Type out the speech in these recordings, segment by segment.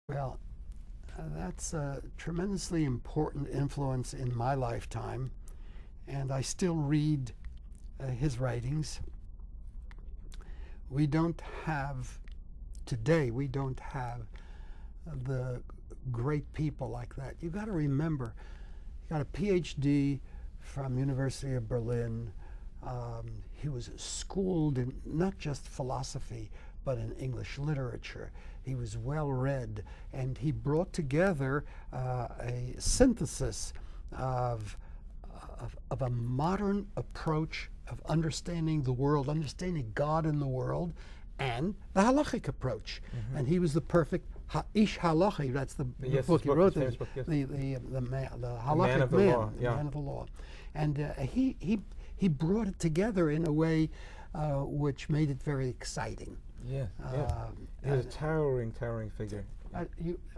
Well, that's a tremendously important influence in my lifetime, and I still read his writings. We don't have, today, we don't have the great people like that. You got to remember, he got a PhD from University of Berlin. He was schooled in not just philosophy, but in English literature. He was well read, and he brought together a synthesis of a modern approach of understanding the world, understanding God in the world, and the halachic approach. And he was the perfect ish halachi. That's the book he wrote. The halachic man, the man of the law. And he brought it together in a way which made it very exciting. Yeah, he was a towering figure.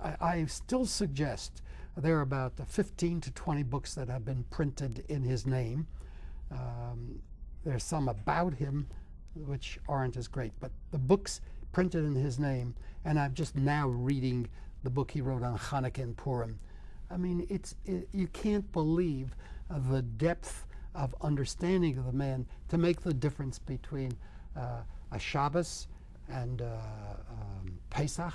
I still suggest there are about 15 to 20 books that have been printed in his name. There's some about him which aren't as great, but the books printed in his name, and I'm just now reading the book he wrote on Hanukkah and Purim. I mean, you can't believe the depth of understanding of the man to make the difference between a Shabbos and Pesach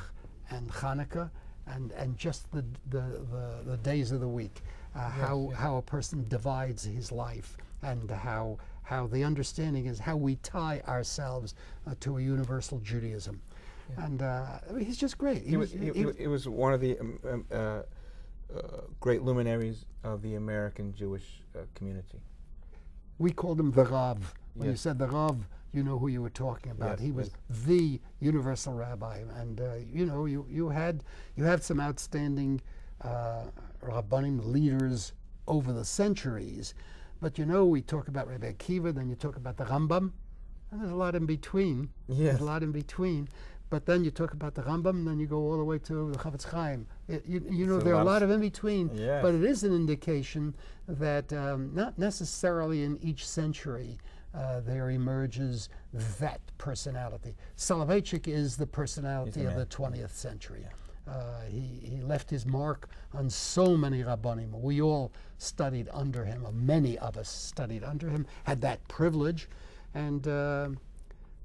and Hanukkah and just the days of the week, how a person divides his life, and how the understanding is how we tie ourselves to a universal Judaism. And I mean, he's just great. He was one of the great luminaries of the American Jewish community. We called him the Rav. When you said the Rav, you know who you were talking about. He was the universal rabbi, and you know, you had some outstanding rabbanim leaders over the centuries, but you know, we talk about Rabbi Akiva, then you talk about the Rambam, and there's a lot in between. There's a lot in between. But then you talk about the Rambam, and then you go all the way to the Chavetz Chaim. You know, there are a lot of in between, but it is an indication that not necessarily in each century there emerges that personality. Soloveitchik is the personality of the 20th century. He left his mark on so many Rabbanim. We all studied under him, or many of us studied under him, had that privilege. And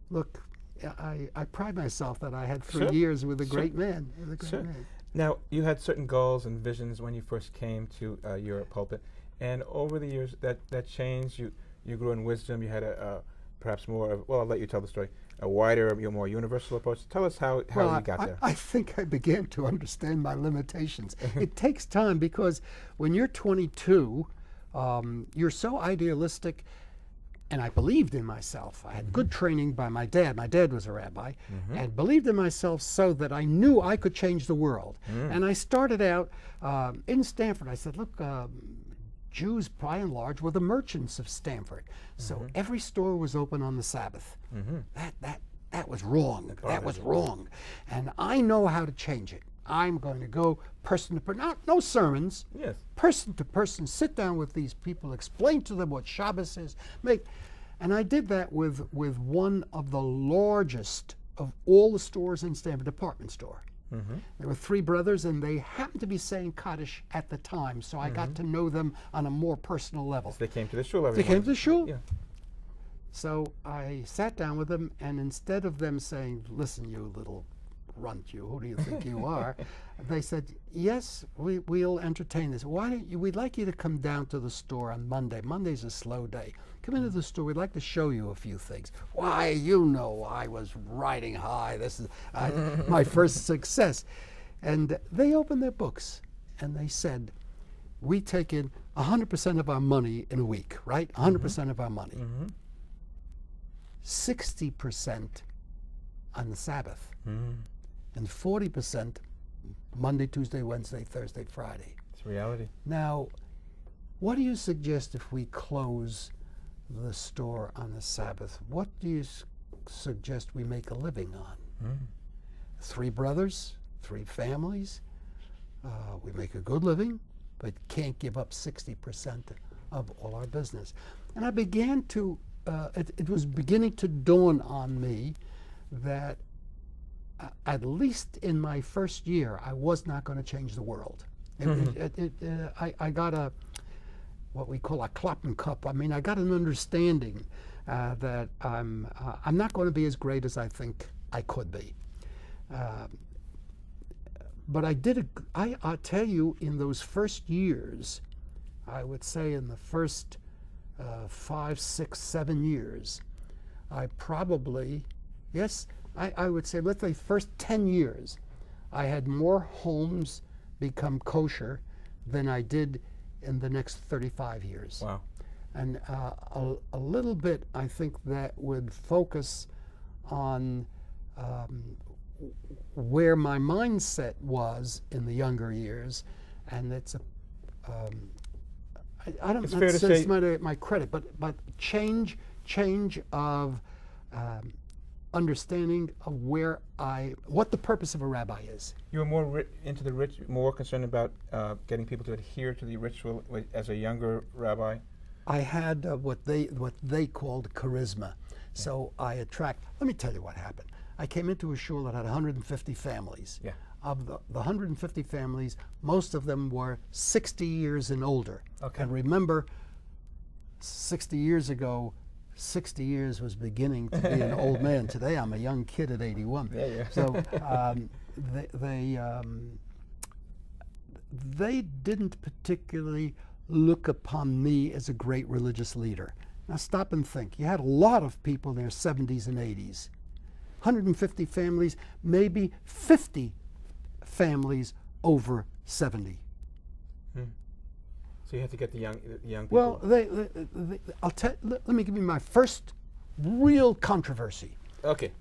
look, I pride myself that I had 3 years with a great man. Now, you had certain goals and visions when you first came to your pulpit, and over the years that changed. You grew in wisdom. You had perhaps more of, well, I'll let you tell the story, a wider, more universal approach. Tell us how you got there. I think I began to understand my limitations. It takes time, because when you're 22, you're so idealistic. And I believed in myself. I had good training by my dad. My dad was a rabbi, and believed in myself so that I knew I could change the world. And I started out in Stanford. I said, look, Jews, by and large, were the merchants of Stanford. So every store was open on the Sabbath. That was wrong. That was wrong. And I know how to change it. I'm going to go person to person, no sermons, person to person, sit down with these people, explain to them what Shabbos is, and I did that with one of the largest of all the stores in Stanford, department store. There were 3 brothers, and they happened to be saying Kaddish at the time, so I got to know them on a more personal level. So they came to the shul every morning. They came to the shul. So I sat down with them, and instead of them saying, listen, you little runt, you, who do you think you are? They said, yes, we'll entertain this. Why don't you, we'd like you to come down to the store on Monday. Monday's a slow day. Come into the store, we'd like to show you a few things. Why, you know, I was riding high. This is my first success. And they opened their books, and they said, we take in 100% of our money in a week, right? 100% of our money. 60% on the Sabbath. And 40% Monday, Tuesday, Wednesday, Thursday, Friday. It's reality. Now, what do you suggest if we close the store on the Sabbath? What do you suggest we make a living on? 3 brothers, 3 families. We make a good living, but can't give up 60% of all our business. And I began to, it was beginning to dawn on me that at least in my first year, I was not going to change the world. I got what we call a kloppen cup. I mean, I got an understanding that I'm not going to be as great as I think I could be. But I'll tell you, in those first years, I would say in the first 5, 6, 7 years, I probably, yes, I would say, let's say first 10 years, I had more homes become kosher than I did in the next 35 years. Wow. And a little bit, I think that would focus on where my mindset was in the younger years, and it's I don't know, it's my credit, but change of understanding of what the purpose of a rabbi is. You were more into the more concerned about getting people to adhere to the ritual as a younger rabbi. I had what they called charisma, so I attract. Let me tell you what happened. I came into a shul that had 150 families. Yeah. Of the 150 families, most of them were 60 years and older. Okay. And remember, 60 years ago, 60 years was beginning to be an old man. Today, I'm a young kid at 81. Yeah, yeah. So they didn't particularly look upon me as a great religious leader. Now stop and think. You had a lot of people in their 70s and 80s. 150 families, maybe 50 families over 70. So you had to get the young people. Well, let me give you my first real controversy. Okay.